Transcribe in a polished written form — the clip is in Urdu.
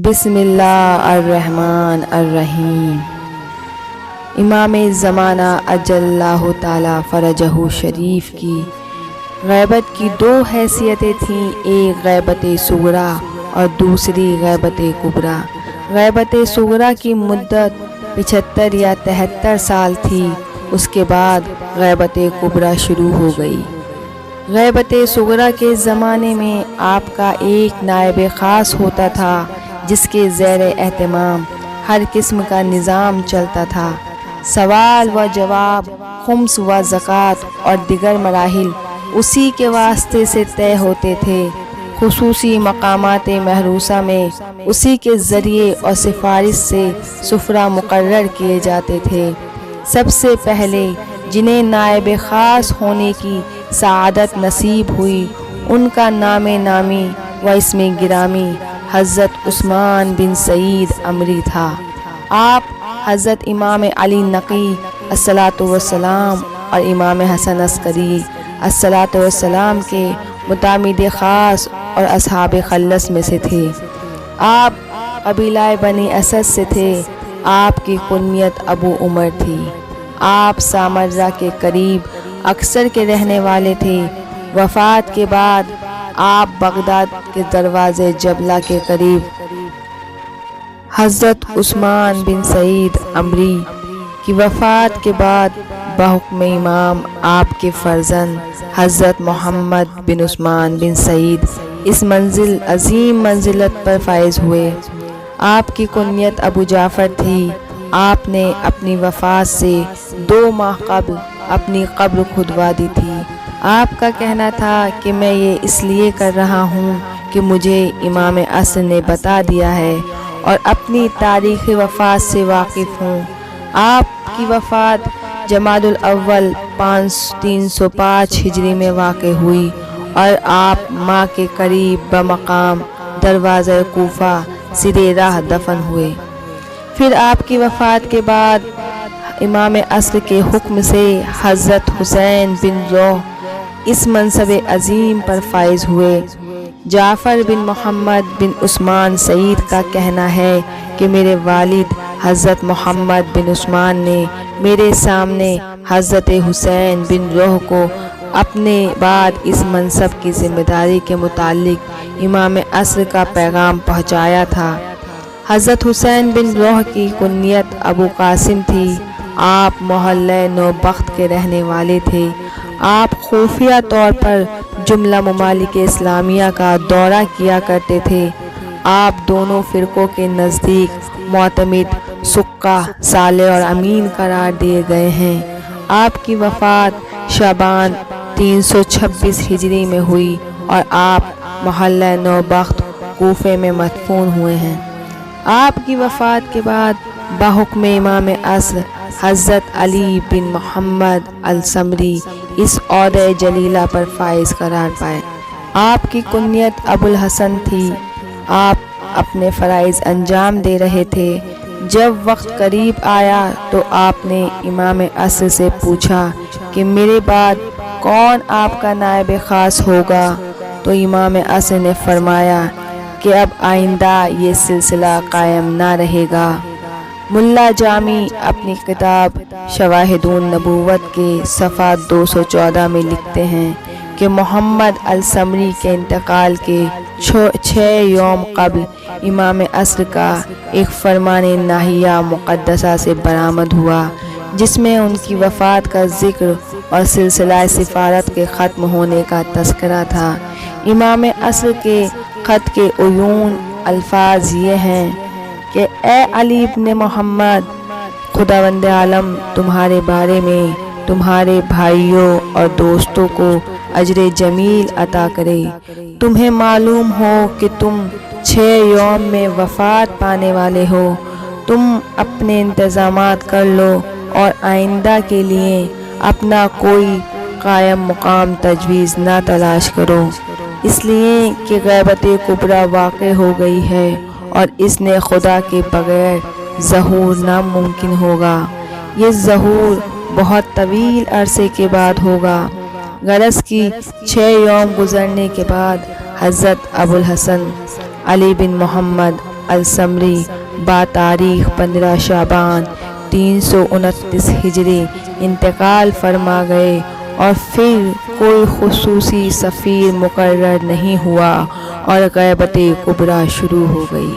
بسم اللہ الرحمن الرحیم۔ امام زمانہ اجل اللہ تعالی فرجہ شریف کی غیبت کی دو حیثیتیں تھیں، ایک غیبت صغریٰ اور دوسری غیبت کبریٰ۔ غیبت صغریٰ کی مدت 75 یا 73 سال تھی، اس کے بعد غیبت کبریٰ شروع ہو گئی۔ غیبت صغریٰ کے زمانے میں آپ کا ایک نائب خاص ہوتا تھا جس کے زیر اہتمام ہر قسم کا نظام چلتا تھا۔ سوال و جواب، خمس و زکوٰۃ اور دیگر مراحل اسی کے واسطے سے طے ہوتے تھے۔ خصوصی مقامات محروسہ میں اسی کے ذریعے اور سفارش سے سفراء مقرر کیے جاتے تھے۔ سب سے پہلے جنہیں نائب خاص ہونے کی سعادت نصیب ہوئی، ان کا نام نامی و اسم گرامی حضرت عثمان بن سعید عمری تھا۔ آپ حضرت امام علی نقی الصلاۃ والسلام اور امام حسن عسکری الصلاۃ والسلام کے متعمد خاص اور اصحاب خلص میں سے تھے۔ آپ قبیلہ بنی اسد سے تھے۔ آپ کی کنیت ابو عمر تھی۔ آپ سامرہ کے قریب اکثر کے رہنے والے تھے۔ وفات کے بعد آپ بغداد کے دروازے جبلہ کے قریب حضرت عثمان بن سعید عمری کی وفات کے بعد بحکم امام آپ کے فرزند حضرت محمد بن عثمان بن سعید اس عظیم منزلت پر فائز ہوئے۔ آپ کی کنیت ابو جعفر تھی۔ آپ نے اپنی وفات سے 2 ماہ قبل اپنی قبر کھدوا دی تھی۔ آپ کا کہنا تھا کہ میں یہ اس لیے کر رہا ہوں کہ مجھے امام عصر نے بتا دیا ہے اور اپنی تاریخ وفات سے واقف ہوں۔ آپ کی وفات جمادی الاول 305 ہجری میں واقع ہوئی اور آپ ماں کے قریب بمقام دروازہ کوفہ سرِ راہ دفن ہوئے۔ پھر آپ کی وفات کے بعد امام عصر کے حکم سے حضرت حسین بن روح اس منصب عظیم پر فائز ہوئے۔ جعفر بن محمد بن عثمان سعید کا کہنا ہے کہ میرے والد حضرت محمد بن عثمان نے میرے سامنے حضرت حسین بن روح کو اپنے بعد اس منصب کی ذمہ داری کے متعلق امام عصر کا پیغام پہنچایا تھا۔ حضرت حسین بن روح کی کنیت ابو قاسم تھی۔ آپ محلہ نوبخت کے رہنے والے تھے۔ آپ خفیہ طور پر جملہ ممالک اسلامیہ کا دورہ کیا کرتے تھے۔ آپ دونوں فرقوں کے نزدیک معتمد، سقہ، صالح اور امین قرار دیے گئے ہیں۔ آپ کی وفات شعبان 326 ہجری میں ہوئی اور آپ محلہ نوبخت کوفے میں مدفون ہوئے ہیں۔ آپ کی وفات کے بعد بحکم امام عصر حضرت علی بن محمد الثمری اس عہدہ جلیلہ پر فائز قرار پائے۔ آپ کی کنیت ابو الحسن تھی۔ آپ اپنے فرائض انجام دے رہے تھے۔ جب وقت قریب آیا تو آپ نے امام عصر سے پوچھا کہ میرے بعد کون آپ کا نائب خاص ہوگا، تو امام عصر نے فرمایا کہ اب آئندہ یہ سلسلہ قائم نہ رہے گا۔ ملا جامی اپنی کتاب شواہد النبوت کے صفحہ 214 میں لکھتے ہیں کہ محمد الثمری کے انتقال کے 6 یوم قبل امام عصر کا ایک فرمان ناہیہ مقدسہ سے برآمد ہوا، جس میں ان کی وفات کا ذکر اور سلسلہ سفارت کے ختم ہونے کا تذکرہ تھا۔ امام عصر کے خط کے عیون الفاظ یہ ہیں کہ اے علی ابن محمد، خداوند عالم تمہارے بارے میں تمہارے بھائیوں اور دوستوں کو اجر جمیل عطا کرے۔ تمہیں معلوم ہو کہ تم 6 یوم میں وفات پانے والے ہو۔ تم اپنے انتظامات کر لو اور آئندہ کے لیے اپنا کوئی قائم مقام تجویز نہ تلاش کرو، اس لیے کہ غیبت کبریٰ واقع ہو گئی ہے اور اس نے خدا کے بغیر ظہور ناممکن ہوگا۔ یہ ظہور بہت طویل عرصے کے بعد ہوگا۔ غرض کی 6 یوم گزرنے کے بعد حضرت ابو الحسن علی بن محمد السمری بتاریخ 15 شعبان 329 ہجری انتقال فرما گئے، اور پھر کوئی خصوصی سفیر مقرر نہیں ہوا اور غیبت کبریٰ شروع ہو گئی۔